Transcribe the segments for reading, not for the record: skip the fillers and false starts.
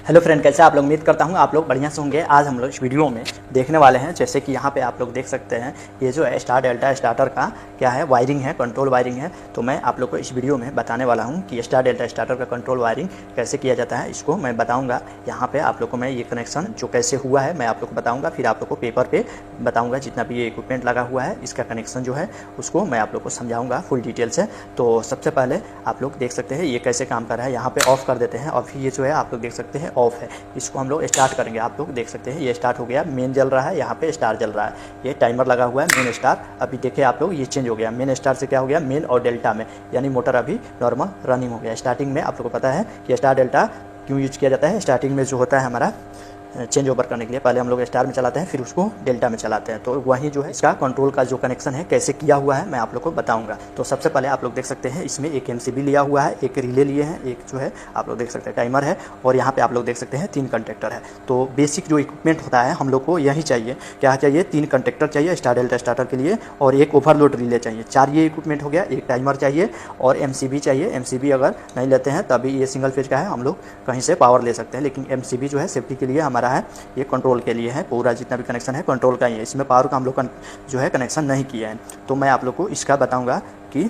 Hello friend, कैसे आप लोग? उम्मीद करता हूँ आप लोग बढ़िया से होंगे। आज हम लोग इस वीडियो में देखने वाले हैं, जैसे कि यहाँ पे आप लोग देख सकते हैं, ये जो है स्टार डेल्टा स्टार्टर का क्या है, वायरिंग है, कंट्रोल वायरिंग है। तो मैं आप लोग को इस वीडियो में बताने वाला हूँ कि स्टार डेल्टा स्टार्टर का कंट्रोल वायरिंग कैसे किया जाता है, इसको मैं बताऊँगा। यहाँ पर आप लोग को मैं ये कनेक्शन जो कैसे हुआ है मैं आप लोग को बताऊँगा, फिर आप लोग को पेपर पर बताऊँगा जितना भी ये इक्विपमेंट लगा हुआ है, इसका कनेक्शन जो है उसको मैं आप लोग को समझाऊँगा फुल डिटेल से। तो सबसे पहले आप लोग देख सकते हैं ये कैसे काम कर रहा है। यहाँ पे ऑफ कर देते हैं और फिर ये जो है आप लोग देख सकते हैं ऑफ है। इसको हम लोग स्टार्ट करेंगे। आप लोग देख सकते हैं ये स्टार्ट हो गया, मेन जल रहा है, यहाँ पे स्टार जल रहा है, ये टाइमर लगा हुआ है मेन स्टार। अभी देखिए आप लोग ये चेंज हो गया, मेन स्टार से क्या हो गया, मेन और डेल्टा में, यानी मोटर अभी नॉर्मल रनिंग हो गया। स्टार्टिंग में आप लोग को पता है कि स्टार डेल्टा क्यों यूज किया जाता है। स्टार्टिंग में जो होता है हमारा चेंज ओवर करने के लिए पहले हम लोग स्टार में चलाते हैं, फिर उसको डेल्टा में चलाते हैं। तो वहीं जो है इसका कंट्रोल का जो कनेक्शन है कैसे किया हुआ है मैं आप लोग को बताऊंगा। तो सबसे पहले आप लोग देख सकते हैं इसमें एक एमसीबी लिया हुआ है, एक रिले लिए हैं, एक जो है आप लोग देख सकते हैं टाइमर है, और यहाँ पे आप लोग देख सकते हैं 3 कंटेक्टर है। तो बेसिक जो इक्विपमेंट होता है हम लोग को यही चाहिए, क्या चाहिए, 3 कंटेक्टर चाहिए स्टार डेल्टा स्टार्टर के लिए, और एक ओवरलोड रिले चाहिए। 4 ये इक्विपमेंट हो गया, एक टाइमर चाहिए और एमसीबी चाहिए। एमसीबी अगर नहीं लेते हैं तभी ये सिंगल फेज का है, हम लोग कहीं से पावर ले सकते हैं, लेकिन एमसीबी जो है सेफ्टी के लिए हमारा है, ये कंट्रोल के लिए है। पूरा जितना भी कनेक्शन है कंट्रोल का ही है, इसमें पावर का हम लोग जो है कनेक्शन नहीं किया है। तो मैं आप लोग को इसका बताऊंगा कि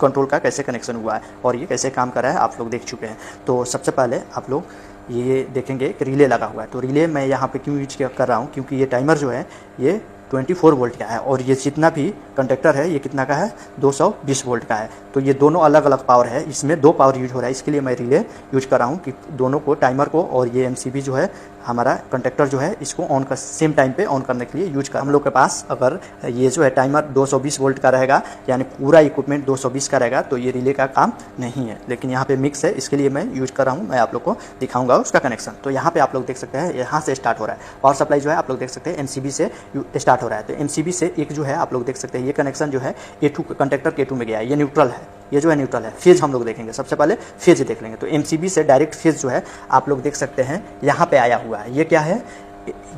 कंट्रोल का कैसे कनेक्शन हुआ है और ये कैसे काम कर रहा है, आप लोग देख चुके हैं। तो सबसे पहले आप लोग ये देखेंगे एक रिले लगा हुआ है। तो रिले मैं यहाँ पे क्यों यूज कर रहा हूँ, क्योंकि ये टाइमर जो है ये 24 वोल्ट का है और ये जितना भी कंडक्टर है ये कितना का है, 220 वोल्ट का है। तो ये दोनों अलग अलग पावर है, इसमें 2 पावर यूज हो रहा है, इसके लिए मैं रिले यूज कर रहा हूँ कि दोनों को, टाइमर को और ये एमसीबी जो है हमारा कंडक्टर जो है, इसको ऑन कर सेम टाइम पे ऑन करने के लिए यूज कर। हम लोग के पास अगर ये जो है टाइमर 220 वोल्ट का रहेगा, यानी पूरा इक्विपमेंट 220 का रहेगा, तो ये रिले का काम नहीं है। लेकिन यहाँ पे मिक्स है, इसके लिए मैं यूज कर रहा हूँ, मैं आप लोग को दिखाऊंगा उसका कनेक्शन। तो यहाँ पे आप लोग देख सकते हैं यहाँ से स्टार्ट हो रहा है पावर सप्लाई जो है, आप लोग देख सकते हैं एमसीबी से स्टार्ट हो रहा है। तो एमसीबी से एक जो है आप लोग देख सकते हैं ये कनेक्शन जो है A2 कंडक्टर K2 में गया है, ये न्यूट्रल है, ये जो है न्यूट्रल है। फेज हम लोग देखेंगे, सबसे पहले फेज देख लेंगे। तो एमसीबी से डायरेक्ट फेज जो है आप लोग देख सकते हैं यहाँ पे आया हुआ है। ये क्या है,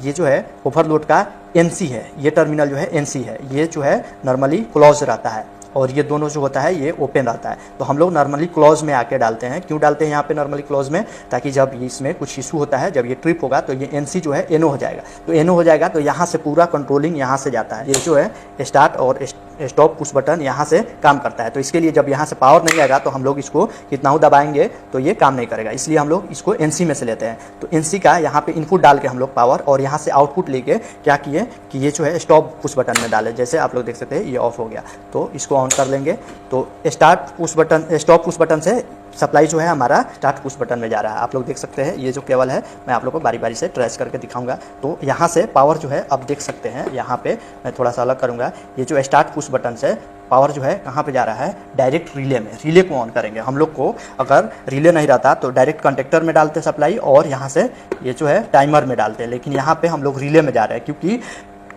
ये जो है ओवरलोड का एनसी है, ये टर्मिनल जो है एनसी है, ये जो है नॉर्मली क्लोज रहता है और ये दोनों जो होता है ये ओपन रहता है। तो हम लोग नॉर्मली क्लोज में आके डालते हैं। क्यों डालते हैं यहाँ पे नॉर्मली क्लोज में, ताकि जब इसमें कुछ इशू होता है, जब ये ट्रिप होगा तो ये एनसी जो है एनो हो जाएगा। तो एनो हो जाएगा तो यहाँ से पूरा कंट्रोलिंग यहाँ से जाता है। ये जो है स्टार्ट और स्टॉप पुश बटन यहाँ से काम करता है। तो इसके लिए जब यहाँ से पावर नहीं आएगा तो हम लोग इसको कितना हो दबाएंगे तो ये काम नहीं करेगा, इसलिए हम लोग इसको एनसी में से लेते हैं। तो एनसी का यहाँ पे इनपुट डाल के हम लोग पावर, और यहाँ से आउटपुट लेके क्या किए कि ये जो है स्टॉप पुश बटन में डाले। जैसे आप लोग देख सकते हैं ये ऑफ हो गया, तो इसको ऑन कर लेंगे। तो start push button, stop push button से सप्लाई जो है हमारा स्टार्ट पुश बटन में जा रहा है। आप लोग देख सकते हैं ये जो केबल है मैं आप लोग को बारी बारी से ट्रेस करके दिखाऊंगा। तो यहाँ से पावर जो है अब देख सकते हैं, यहाँ पे मैं थोड़ा सा अलग करूँगा। ये जो स्टार्ट पुश बटन से पावर जो है कहाँ पे जा रहा है, डायरेक्ट रिले में। रिले को ऑन करेंगे हम लोग को, अगर रिले नहीं रहता तो डायरेक्ट कंडक्टर में डालते सप्लाई और यहाँ से ये जो है टाइमर में डालते हैं। लेकिन यहाँ पे हम लोग रिले में जा रहे हैं, क्योंकि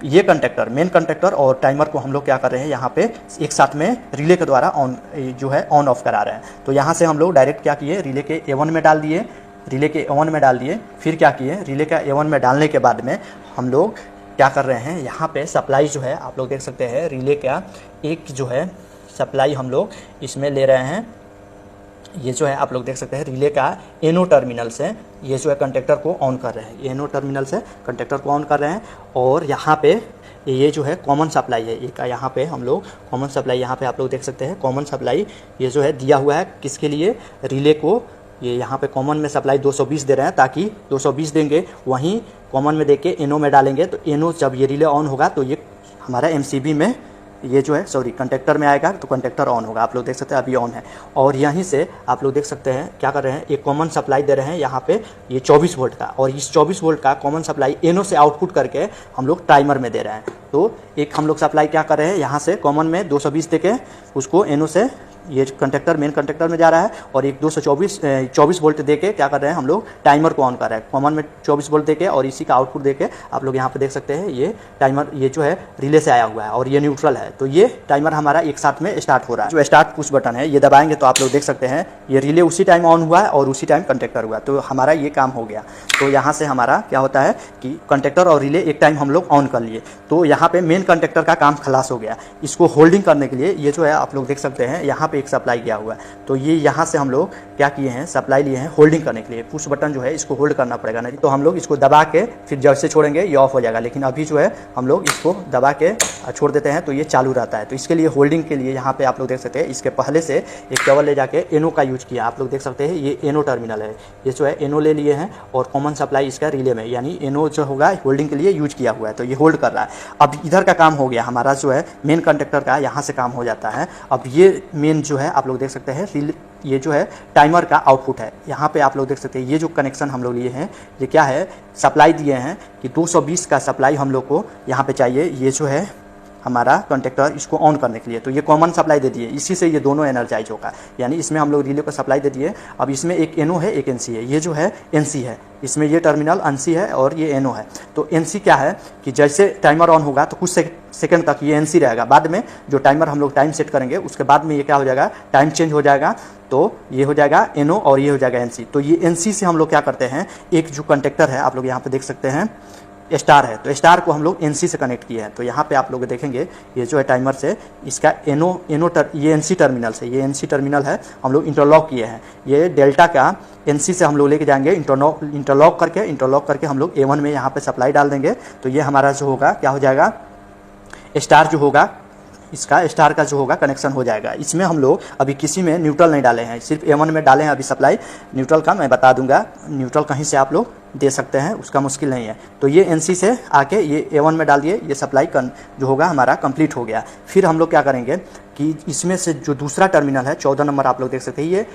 ये कंडक्टर, मेन कंडक्टर और टाइमर को हम लोग क्या कर रहे हैं, यहाँ पे एक साथ में रिले के द्वारा ऑन जो है ऑन ऑफ करा रहे हैं। तो यहाँ से हम लोग डायरेक्ट क्या किए, रिले के A1 में डाल दिए, रिले के A1 में डाल दिए। फिर क्या किए, रिले का A1 में डालने के बाद में हम लोग क्या कर रहे हैं, यहाँ पे सप्लाई जो है आप लोग देख सकते हैं, रिले का एक जो है सप्लाई हम लोग इसमें ले रहे हैं। ये जो है आप लोग देख सकते हैं रिले का एनो टर्मिनल से ये जो है कंडक्टर को ऑन कर रहे हैं, एनो टर्मिनल से कंडक्टर को ऑन कर रहे हैं। और यहाँ पे ये जो है कॉमन सप्लाई है, एक यहाँ पे हम लोग कॉमन सप्लाई, यहाँ पे आप लोग देख सकते हैं कॉमन सप्लाई ये जो है दिया हुआ है, किसके लिए, रिले को। ये यहाँ पे कॉमन में सप्लाई 220 दे रहे हैं, ताकि 220 देंगे, वहीं कॉमन में देके एनो में डालेंगे। तो एनो जब ये रिले ऑन होगा तो ये हमारा एमसीबी में, ये जो है सॉरी कंडक्टर में आएगा, तो कंडक्टर ऑन होगा। आप लोग देख सकते हैं अभी ऑन है। और यहीं से आप लोग देख सकते हैं क्या कर रहे हैं, एक कॉमन सप्लाई दे रहे हैं यहाँ पे, ये 24 वोल्ट का, और इस 24 वोल्ट का कॉमन सप्लाई एनो से आउटपुट करके हम लोग टाइमर में दे रहे हैं। तो एक हम लोग सप्लाई क्या कर रहे हैं, यहाँ से कॉमन में 220 दे के उसको एनो से ये कंडक्टर, मेन कंडक्टर में जा रहा है, और एक 24 वोल्ट देके क्या कर रहे हैं हम लोग, टाइमर को ऑन कर रहे हैं कॉमन में 24 वोल्ट देके, और इसी का आउटपुट देके आप लोग यहाँ पे देख सकते हैं ये टाइमर, ये जो है रिले से आया हुआ है और ये न्यूट्रल है। तो ये टाइमर हमारा एक साथ में स्टार्ट हो रहा है। जो स्टार्ट पुश बटन है ये दबाएंगे तो आप लोग देख सकते हैं ये रिले उसी टाइम ऑन हुआ है और उसी टाइम कंडक्टर हुआ, तो हमारा ये काम हो गया। तो यहाँ से हमारा क्या होता है कि कंडक्टर और रिले एक टाइम हम लोग ऑन कर लिए, तो यहाँ पे मेन कंडक्टर का काम खलास हो गया। इसको होल्डिंग करने के लिए ये जो है आप लोग देख सकते हैं यहाँ पे एक सप्लाई गया हुआ है। तो ये यहाँ से हम लोग क्या किए हैं, सप्लाई लिए हैं होल्डिंग करने के लिए। पुश बटन जो है इसको होल्ड करना पड़ेगा, नहीं तो हम लोग इसको दबा के फिर जैसे छोड़ेंगे ये ऑफ हो जाएगा। लेकिन अभी जो है हम लोग इसको दबा के छोड़ देते हैं तो ये चालू रहता है। तो इसके लिए होल्डिंग के लिए यहाँ पे आप लोग देख सकते हैं इसके पहले से एक केबल ले जाके एनो का यूज किया। आप लोग देख सकते हैं ये एनो टर्मिनल है, ये जो है एनो ले लिए हैं और कॉमन सप्लाई इसका रिले में, यानी एनो जो होगा होल्डिंग के लिए यूज किया हुआ है। तो ये होल्ड कर रहा है। अब इधर का काम हो गया हमारा, जो है मेन कंडक्टर का यहाँ से काम हो जाता है। अब ये मेन जो है आप लोग देख सकते हैं ये जो है टाइमर का आउटपुट है। यहाँ पे आप लोग देख सकते हैं ये जो कनेक्शन हम लोग लिए हैं ये क्या है, सप्लाई दिए हैं कि 220 का सप्लाई हम लोग को यहाँ पे चाहिए। ये जो है हमारा कंडक्टर इसको ऑन करने के लिए, तो ये कॉमन सप्लाई दे दिए, इसी से ये दोनों एनर्जाइज होगा। यानी इसमें हम लोग रिले को सप्लाई दे दिए। अब इसमें एक एनो है एक एनसी है, ये जो है एनसी है, इसमें ये टर्मिनल एनसी है और ये एनो है। तो एनसी क्या है कि जैसे टाइमर ऑन होगा तो कुछ सेकंड तक ये एनसी रहेगा। बाद में जो टाइमर हम लोग टाइम सेट करेंगे उसके बाद में ये क्या हो जाएगा, टाइम चेंज हो जाएगा। तो ये हो जाएगा एनो और ये हो जाएगा एनसी। तो ये एनसी से हम लोग क्या करते हैं, एक जो कंडक्टर है आप लोग यहाँ पे देख सकते हैं स्टार है, तो स्टार को हम लोग एनसी से कनेक्ट किए हैं। तो यहाँ पे आप लोग देखेंगे ये जो है टाइमर से इसका ये एनसी टर्मिनल से, ये एनसी टर्मिनल है हम लोग इंटरलॉक किए हैं। ये डेल्टा का एनसी से हम लोग लेके जाएंगे इंटरलॉक करके हम लोग A1 में यहाँ पे सप्लाई डाल देंगे। तो ये हमारा जो होगा क्या हो जाएगा, स्टार जो होगा इसका स्टार का जो होगा कनेक्शन हो जाएगा। इसमें हम लोग अभी किसी में न्यूट्रल नहीं डाले हैं, सिर्फ A1 में डाले हैं अभी सप्लाई। न्यूट्रल का मैं बता दूंगा, न्यूट्रल कहीं से आप लोग दे सकते हैं, उसका मुश्किल नहीं है। तो ये एनसी से आके ये A1 में डाल दिए, ये सप्लाई जो होगा हमारा कंप्लीट हो गया। फिर हम लोग क्या करेंगे कि इसमें से जो दूसरा टर्मिनल है 14 नंबर आप लोग देख सकते हैं ये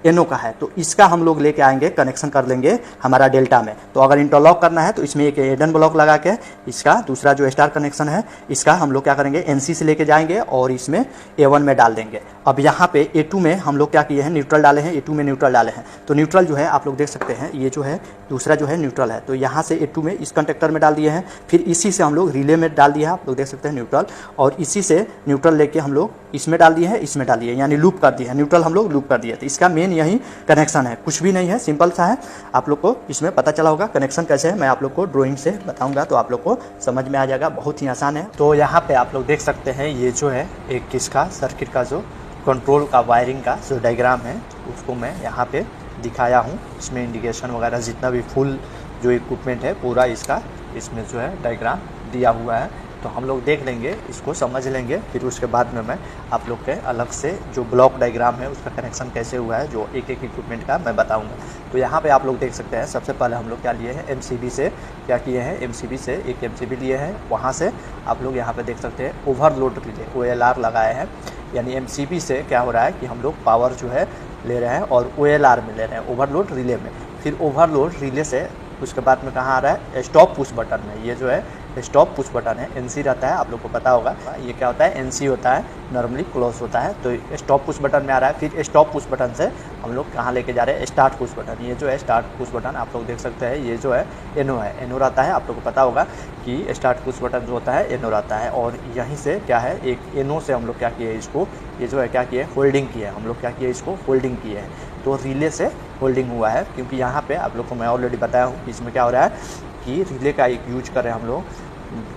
एनो का है, तो इसका हम लोग लेके आएंगे, कनेक्शन कर लेंगे हमारा डेल्टा में। तो अगर इंटरलॉक करना है तो इसमें एक एडन ब्लॉक लगा के इसका दूसरा जो स्टार कनेक्शन है इसका हम लोग क्या करेंगे, एनसी से लेके जाएंगे और इसमें A1 में डाल देंगे। अब यहाँ पे A2 में हम लोग क्या किए हैं, न्यूट्रल डाले हैं, A2 में न्यूट्रल डाले हैं। तो न्यूट्रल जो है आप लोग देख सकते हैं ये जो है दूसरा जो है न्यूट्रल है, तो यहाँ से A2 में इस कंडक्टर में डाल दिए हैं। फिर इसी से हम लोग रिले में डाल दिया है, आप लोग देख सकते हैं न्यूट्रल, और इसी से न्यूट्रल लेके हम लोग इसमें डाल दिए हैं, इसमें डाल दिए, यानी लूप कर दिए हैं, न्यूट्रल हम लोग लूप कर दिए। तो इसका मेन यही कनेक्शन है, कुछ भी नहीं है, सिंपल सा है। आप लोग को इसमें पता चला होगा कनेक्शन कैसे है, मैं आप लोग को ड्राइंग से बताऊंगा तो आप लोग को समझ में आ जाएगा, बहुत ही आसान है। तो यहाँ पे आप लोग देख सकते हैं ये जो है एक किसका सर्किट का जो कंट्रोल का वायरिंग का जो डायग्राम है उसको मैं यहाँ पे दिखाया हूँ। इसमें इंडिकेशन वगैरह जितना भी फुल जो इक्विपमेंट है पूरा इसका इसमें जो है डायग्राम दिया हुआ है। तो हम लोग देख लेंगे, इसको समझ लेंगे, फिर उसके बाद में मैं आप लोग के अलग से जो ब्लॉक डायग्राम है उसका कनेक्शन कैसे हुआ है जो एक एक इक्विपमेंट का मैं बताऊंगा। तो यहाँ पे आप लोग देख सकते हैं सबसे पहले हम लोग क्या लिए हैं, MCB से क्या किए हैं, MCB से एक MCB लिए हैं, वहाँ से आप लोग यहाँ पे देख सकते हैं ओवरलोड रिले OLR लगाए हैं। यानी MCB से क्या हो रहा है कि हम लोग पावर जो है ले रहे हैं और OLR में ले रहे हैं, ओवरलोड रिले में। फिर ओवरलोड रिले से उसके बाद में कहाँ आ रहा है, स्टॉप पुश बटन में। ये जो है स्टॉप पुश बटन है, NC रहता है, आप लोग को पता होगा ये क्या होता है, NC होता है, नॉर्मली क्लोज होता है। तो स्टॉप पुश बटन में आ रहा है। फिर स्टॉप पुश बटन से हम लोग कहाँ लेके जा रहे हैं, स्टार्ट पुश बटन। ये जो है स्टार्ट पुश बटन आप लोग देख सकते हैं, ये जो है एनो है, एनो रहता है, आप लोग को पता होगा कि स्टार्ट पुश बटन जो होता है एनो रहता है। और यहीं से क्या है, एक एनो से हम लोग क्या किए इसको, ये जो है क्या किए, होल्डिंग किए हम लोग, क्या किए इसको होल्डिंग किए हैं। तो रिले से होल्डिंग हुआ है, क्योंकि यहाँ पे आप लोग को मैं ऑलरेडी बताया हूँ इसमें क्या हो रहा है कि रिले का एक यूज कर रहे हैं हम लोग,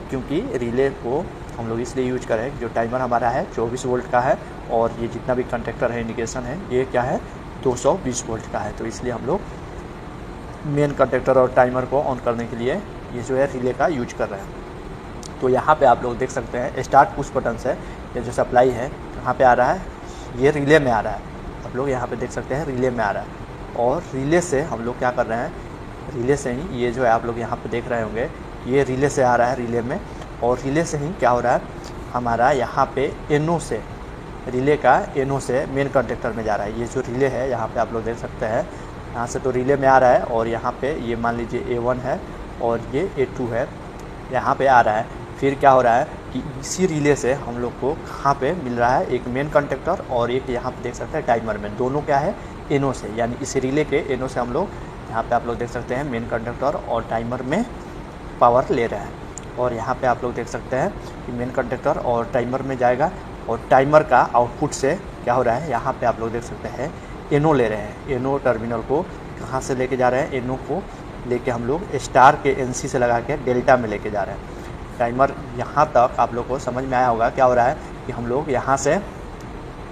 क्योंकि रिले को हम लोग इसलिए यूज कर रहे हैं जो टाइमर हमारा है 24 वोल्ट का है और ये जितना भी कंडक्टर है इंडिकेशन है ये क्या है 220 वोल्ट का है। तो इसलिए हम लोग मेन कंडक्टर और टाइमर को ऑन करने के लिए ये जो है रिले का यूज कर रहे हैं। तो यहाँ पे आप लोग देख सकते हैं स्टार्ट पुश बटन से ये जो सप्लाई है कहाँ पे आ रहा है, ये रिले में आ रहा है। आप लोग यहाँ पे देख सकते हैं रिले में आ रहा है और रिले से हम लोग क्या कर रहे हैं, रिले से ही ये जो है आप लोग यहाँ पे देख रहे होंगे ये रिले से आ रहा है, रिले में। और रिले से ही क्या हो रहा है हमारा यहाँ पे एनो से, रिले का एनो से मेन कंडक्टर में जा रहा है। ये जो रिले है यहाँ पे आप लोग देख सकते हैं, यहाँ से तो रिले में आ रहा है और यहाँ पे ये मान लीजिए A1 है और ये A2 है, यहाँ पे आ रहा है। फिर क्या हो रहा है कि इसी रिले से हम लोग को कहाँ पे मिल रहा है, एक मेन कंडक्टर और एक यहाँ पे देख सकते हैं टाइमर में, दोनों क्या है एनो से, यानी इस रिले के एनो से हम लोग यहाँ पे आप लोग देख सकते हैं मेन कंडक्टर और टाइमर में पावर ले रहे हैं। और यहाँ पे आप लोग देख सकते हैं कि मेन कंडक्टर और टाइमर में जाएगा और टाइमर का आउटपुट से क्या हो रहा है, यहाँ पे आप लोग देख सकते हैं एनो ले रहे हैं। एनो टर्मिनल को कहाँ से लेके जा रहे हैं, एनो को लेके हम लोग स्टार के NC से लगा के डेल्टा में लेके जा रहे हैं। टाइमर यहाँ तक आप लोग को समझ में आया होगा क्या हो रहा है कि हम लोग यहाँ से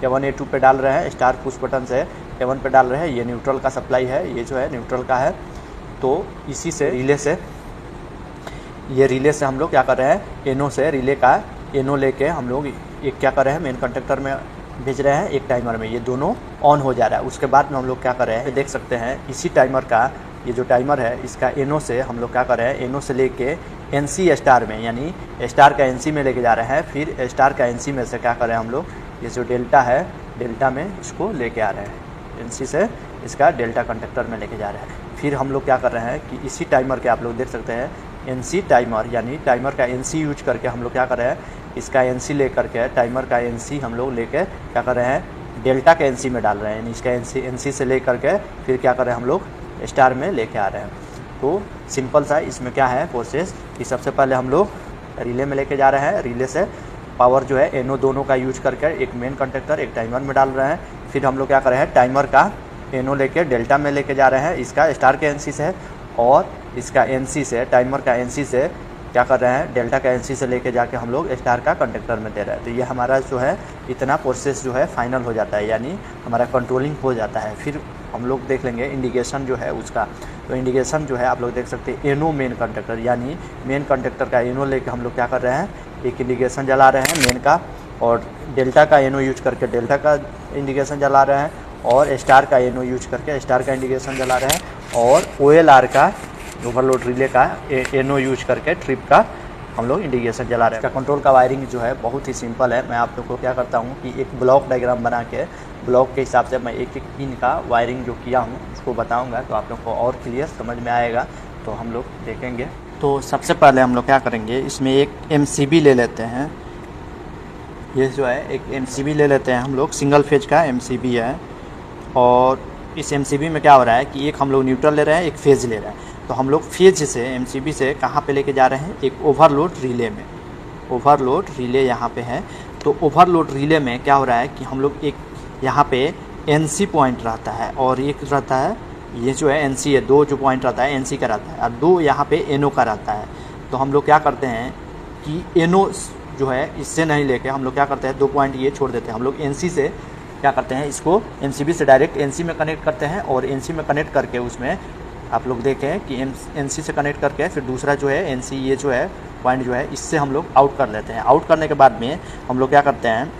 A1 A2 पे डाल रहे हैं, स्टार पुश बटन से A1 पे डाल रहे हैं। ये न्यूट्रल का सप्लाई है, ये जो है न्यूट्रल का है। तो इसी से रिले से, ये रिले से हम लोग क्या कर रहे हैं, एनो से रिले का एनो लेके हम लोग एक क्या कर रहे हैं, मेन कंडक्टर में भेज रहे हैं, एक टाइमर में, ये दोनों ऑन हो जा रहा है। उसके बाद में हम लोग क्या कर रहे हैं, देख सकते हैं इसी टाइमर का, ये जो टाइमर है इसका एनो से हम लोग क्या कर रहे हैं, एनो से लेके NC स्टार में, यानी स्टार का NC में लेके जा रहे हैं। फिर स्टार का NC में से क्या कर रहे हैं हम लोग, ये जो डेल्टा है, डेल्टा में इसको लेके आ रहे हैं, NC से इसका डेल्टा कंडक्टर में लेके जा रहे हैं। फिर हम लोग क्या कर रहे हैं कि इसी टाइमर के आप लोग देख सकते हैं NC टाइमर, यानी टाइमर का NC यूज करके हम लोग क्या कर रहे हैं, इसका NC ले करके, टाइमर का NC हम लोग लेके क्या कर रहे हैं, डेल्टा के NC में डाल रहे हैं, यानी इसका NC से ले करके फिर क्या कर रहे हैं हम लोग स्टार में लेके आ रहे हैं। तो सिंपल सा इसमें क्या है प्रोसेस कि सबसे पहले हम लोग रिले में लेके जा रहे हैं, रिले से पावर जो है एनो दोनों का यूज करके एक मेन कंडक्टर एक टाइमर में डाल रहे हैं। फिर हम लोग क्या कर रहे हैं, टाइमर का एनो लेके डेल्टा में लेके जा रहे हैं, इसका स्टार के NC से, और इसका NC से, टाइमर का NC से क्या कर रहे हैं, डेल्टा का NC से लेके जाके हम लोग स्टार का कंडक्टर में दे रहे हैं। तो ये हमारा जो है इतना प्रोसेस जो है फाइनल हो जाता है, यानी हमारा कंट्रोलिंग हो जाता है। फिर हम लोग देख लेंगे इंडिकेशन जो है उसका। तो इंडिकेशन जो है आप लोग देख सकते हैं, एनो मेन कंडक्टर, यानी मेन कंडक्टर का एनो लेके हम लोग क्या कर रहे हैं, एक इंडिकेशन जला रहे हैं मेन का, और डेल्टा का एनो यूज करके डेल्टा का इंडिकेशन जला रहे हैं, और स्टार का एनो यूज करके स्टार का इंडिकेशन जला रहे हैं, और OLR का ओवरलोड रिले का एनो यूज करके ट्रिप का हम लोग इंडिकेशन जला रहे हैं। इसका कंट्रोल का वायरिंग जो है बहुत ही सिंपल है। मैं आप लोग को क्या करता हूँ कि एक ब्लॉक डायग्राम बना के, ब्लॉक के हिसाब से मैं एक एक पिन का वायरिंग जो किया हूँ उसको बताऊँगा, तो आप लोग को और क्लियर समझ में आएगा। तो हम लोग देखेंगे। तो सबसे पहले हम लोग क्या करेंगे, इसमें एक MCB ले लेते हैं। ये जो है एक MCB ले लेते हैं हम लोग, सिंगल फेज का MCB है। और इस MCB में क्या हो रहा है कि एक हम लोग न्यूट्रल ले रहे हैं, एक फेज ले रहे हैं। तो हम लोग फेज से MCB से कहाँ पे लेके जा रहे हैं, एक ओवरलोड रिले में। ओवरलोड रिले यहाँ पे है। तो ओवरलोड रिले में क्या हो रहा है कि हम लोग एक यहाँ पे NC पॉइंट रहता है, और एक रहता है, ये जो है NC है, दो जो पॉइंट रहता है NC का रहता है, और दो यहाँ पे NO का रहता है। तो हम लोग क्या करते हैं कि NO जो है इससे नहीं लेके हम लोग क्या करते हैं, दो पॉइंट ये छोड़ देते हैं। हम लोग NC से क्या करते हैं, इसको MCB से डायरेक्ट NC में कनेक्ट करते हैं, और NC में कनेक्ट करके उसमें आप लोग देखें कि NC से कनेक्ट करके फिर दूसरा जो है NC, ये जो है पॉइंट जो है इससे हम लोग आउट कर लेते हैं। आउट करने के बाद में हम लोग क्या करते हैं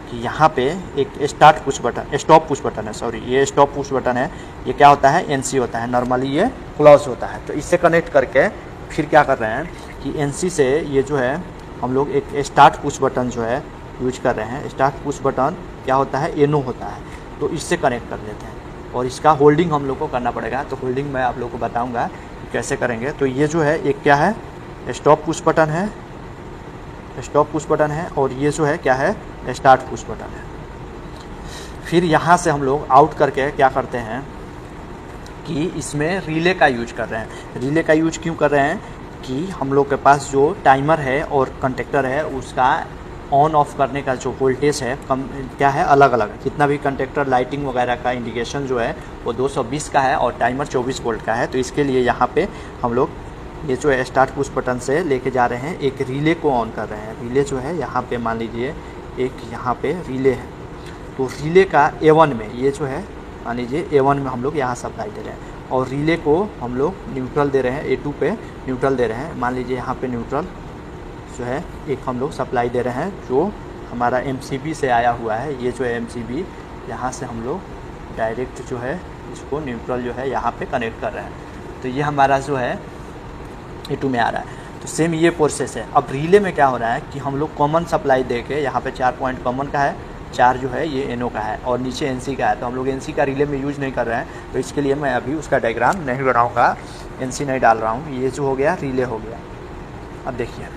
कि यहाँ पे एक start push button, stop push button है, सॉरी ये स्टॉप पुश बटन है। ये क्या होता है, NC होता है, नॉर्मली ये क्लोज होता है। तो इससे कनेक्ट करके फिर क्या कर रहे हैं कि NC से ये जो है हम लोग एक स्टार्ट पुश बटन जो है यूज कर रहे हैं। स्टार्ट पुश बटन क्या होता है, एनो होता है। तो इससे कनेक्ट कर लेते हैं, और इसका होल्डिंग हम लोग को करना पड़ेगा। तो होल्डिंग मैं आप लोग को बताऊंगा कि कैसे करेंगे। तो ये जो है एक क्या है, स्टॉप पुश बटन है, स्टॉप पुश बटन है, और ये जो है क्या है, स्टार्ट पुश बटन है। फिर यहाँ से हम लोग आउट करके क्या करते हैं कि इसमें रिले का यूज कर रहे हैं। रिले का यूज क्यों कर रहे हैं कि हम लोग के पास जो टाइमर है और कंडक्टर है उसका ऑन ऑफ करने का जो वोल्टेज है कम क्या है, अलग अलग। कितना भी कंडक्टर लाइटिंग वगैरह का इंडिकेशन जो है वो 220 का है, और टाइमर 24 वोल्ट का है। तो इसके लिए यहाँ पे हम लोग ये जो है स्टार्ट पुश बटन से लेके जा रहे हैं, एक रिले को ऑन कर रहे हैं। रिले जो है यहाँ पे मान लीजिए एक यहाँ पे रिले है, तो रिले का A1 में ये जो है मान लीजिए A1 में हम लोग यहाँ सप्लाई दे रहे हैं, और रिले को हम लोग न्यूट्रल दे रहे हैं, A2 पे न्यूट्रल दे रहे हैं। मान लीजिए यहाँ पे न्यूट्रल जो है एक हम लोग सप्लाई दे रहे हैं जो हमारा MCB से आया हुआ है। ये जो है MCB, यहाँ से हम लोग डायरेक्ट जो है इसको न्यूट्रल जो है यहाँ पे कनेक्ट कर रहे हैं। तो ये हमारा जो है A2 में आ रहा है। तो सेम ये प्रोसेस है। अब रिले में क्या हो रहा है कि हम लोग कॉमन सप्लाई दे के, यहाँ पे 4 पॉइंट कॉमन का है, 4 जो है ये NO का है, और नीचे NC का है। तो हम लोग NC का रिले में यूज़ नहीं कर रहे हैं, तो इसके लिए मैं अभी उसका डायग्राम नहीं बनाऊँगा, NC नहीं डाल रहा हूँ। ये जो हो गया रिले हो गया। अब देखिए,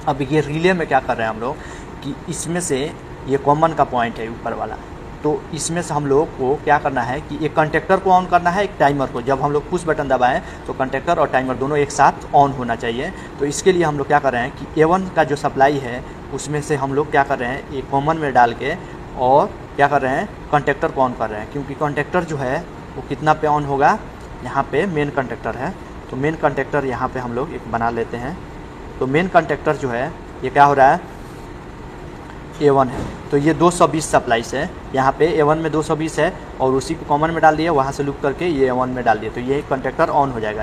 अब ये रिले में क्या कर रहे हैं हम लोग कि इसमें से ये कॉमन का पॉइंट है ऊपर वाला, तो इसमें से हम लोग को क्या करना है कि एक कंडक्टर को ऑन करना है, एक टाइमर को। जब हम लोग पुश बटन दबाएं तो कंडक्टर और टाइमर दोनों एक साथ ऑन होना चाहिए। तो इसके लिए हम लोग क्या कर रहे हैं कि A1 का जो सप्लाई है उसमें से हम लोग क्या कर रहे हैं, एक कॉमन में डाल के, और क्या कर रहे हैं, कंडक्टर को ऑन कर रहे हैं। क्योंकि कंडक्टर जो है वो कितना पे ऑन होगा, यहाँ पे मेन कंडक्टर है, तो मेन कंडक्टर यहाँ पे हम लोग एक बना लेते हैं। तो मेन कंडक्टर जो है ये क्या हो रहा है, A1 है, तो ये 220 सप्लाई से है। यहाँ पे A1 में 220 है और उसी को कॉमन में डाल दिया, वहाँ से लूप करके ये A1 में डाल दिया, तो ये कॉन्टैक्टर ऑन हो जाएगा।